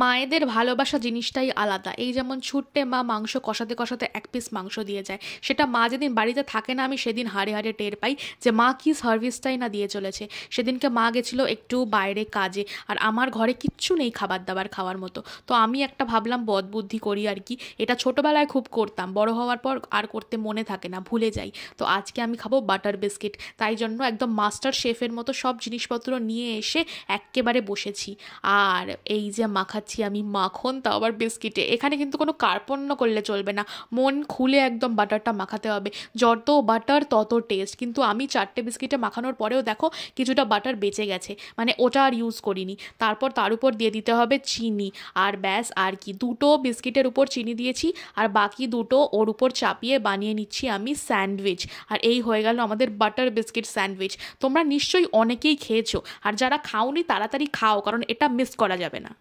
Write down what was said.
মায়েদের ভালোবাসা জিনিসটাই আলাদা। এই যেমন ছুট্টে মা মাংস কষাতে কষাতে এক পিস মাংস দিয়ে যায়, সেটা মা যেদিন বাড়িতে থাকে না আমি সেদিন হাড়ে হাড়ে টের পাই যে মা কি সার্ভিসটাই না দিয়ে চলেছে। সেদিনকে মা গেছিলো একটু বাইরে কাজে, আর আমার ঘরে কিচ্ছু নেই খাবার দাবার খাওয়ার মতো। তো আমি একটা ভাবলাম বদবুদ্ধি করি আর কি। এটা ছোটোবেলায় খুব করতাম, বড় হওয়ার পর আর করতে মনে থাকে না, ভুলে যাই। তো আজকে আমি খাবো বাটার বিস্কিট, তাই জন্য একদম মাস্টার শেফের মতো সব জিনিসপত্র নিয়ে এসে এক্কেবারে বসেছি। আর এই যে মাখাচ্ছি আমি মাখন, তাও আবার বিস্কিটে। এখানে কিন্তু কোনো কার্পণ্য করলে চলবে না, মন খুলে একদম বাটারটা মাখাতে হবে। যত বাটার তত টেস্ট। কিন্তু আমি 4টে বিস্কিটে মাখানোর পরেও দেখো কিছুটা বাটার বেঁচে গেছে, মানে ওটা আর ইউজ করিনি। তারপর তার উপর দিয়ে দিতে হবে চিনি, আর ব্যাস। আর কি, 2টো বিস্কিটের উপর চিনি দিয়েছি, আর বাকি 2টো ওর উপর চাপিয়ে বানিয়ে নিচ্ছি আমি স্যান্ডউইচ। আর এই হয়ে গেল আমাদের বাটার বিস্কিট স্যান্ডউইচ। তোমরা নিশ্চয়ই অনেকেই খেয়েছো, আর যারা খাওনি তাড়াতাড়ি খাও, কারণ এটা মিস করা যাবে না।